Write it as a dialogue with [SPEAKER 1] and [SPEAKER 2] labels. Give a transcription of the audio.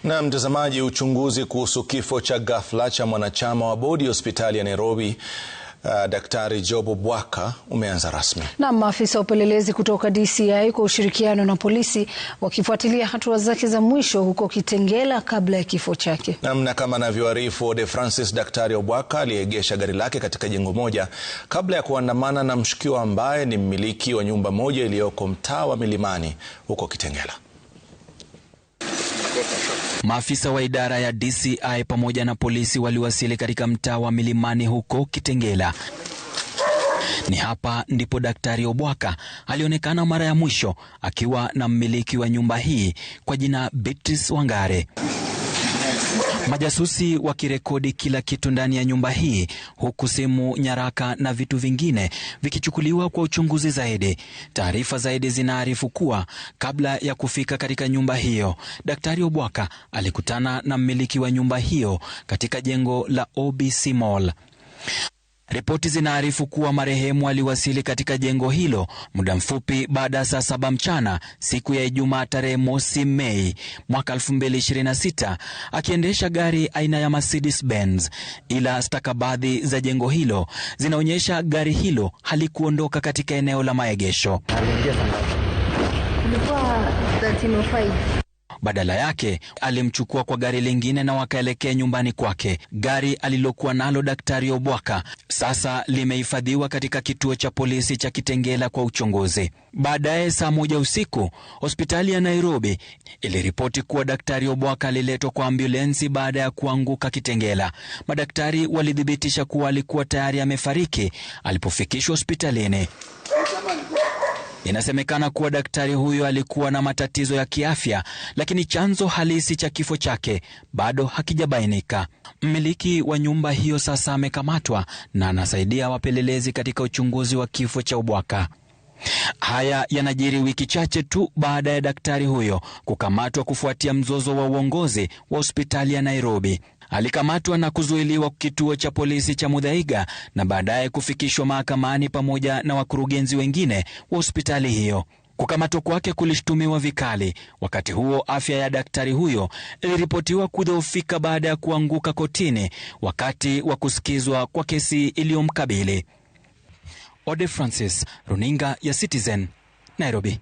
[SPEAKER 1] Na mtazamaji, uchunguzi kuhusu kifo cha ghafla cha mwanachama wa bodi ya hospitali ya Nairobi Daktari Job Obwaka umeanza rasmi. Na
[SPEAKER 2] maafisa wa upelelezi kutoka DCI kwa ushirikiano na polisi wakifuatilia hatua zake za mwisho huko Kitengela kabla ya kifo chake.
[SPEAKER 1] Na kama anavyoarifu Ode Francis, Daktari Obwaka aliegesha gari lake katika jengo moja kabla ya kuandamana na mshukiwa ambaye ni mmiliki wa nyumba moja iliyoko mtaa wa Milimani huko Kitengela.
[SPEAKER 3] Maafisa wa idara ya DCI pamoja na polisi waliwasili katika mtaa wa Milimani huko Kitengela. Ni hapa ndipo Daktari Obwaka alionekana mara ya mwisho akiwa na mmiliki wa nyumba hii kwa jina Beatrice Wangare. Majasusi wakirekodi kila kitu ndani ya nyumba hii, huku simu, nyaraka na vitu vingine vikichukuliwa kwa uchunguzi zaidi. Taarifa zaidi zinaarifu kuwa kabla ya kufika katika nyumba hiyo, Daktari Obwaka alikutana na mmiliki wa nyumba hiyo katika jengo la OBC Mall. Ripoti zinaarifu kuwa marehemu aliwasili katika jengo hilo muda mfupi baada ya saa 7 mchana siku ya Ijumaa tarehe mosi Mei mwaka 2026 akiendesha gari aina ya Mercedes Benz, ila stakabadhi za jengo hilo zinaonyesha gari hilo halikuondoka katika eneo la maegesho. Badala yake alimchukua kwa gari lingine na wakaelekea nyumbani kwake. Gari alilokuwa nalo Daktari Obwaka sasa limehifadhiwa katika kituo cha polisi cha Kitengela kwa uchunguzi. Baadaye saa 1 usiku, hospitali ya Nairobi iliripoti kuwa Daktari Obwaka aliletwa kwa ambulensi baada ya kuanguka Kitengela. Madaktari walithibitisha kuwa alikuwa tayari amefariki alipofikishwa hospitalini. Inasemekana kuwa daktari huyo alikuwa na matatizo ya kiafya, lakini chanzo halisi cha kifo chake bado hakijabainika. Mmiliki wa nyumba hiyo sasa amekamatwa na anasaidia wapelelezi katika uchunguzi wa kifo cha Obwaka. Haya yanajiri wiki chache tu baada ya daktari huyo kukamatwa kufuatia mzozo wa uongozi wa hospitali ya Nairobi. Alikamatwa na kuzuiliwa kituo cha polisi cha Muthaiga na baadaye kufikishwa mahakamani pamoja na wakurugenzi wengine wa hospitali hiyo. Kukamatwa kwake kulishtumiwa vikali. Wakati huo afya ya daktari huyo iliripotiwa kudhoofika baada ya kuanguka kotini wakati wa kusikizwa kwa kesi iliyomkabili. Ode Francis, Runinga ya Citizen, Nairobi.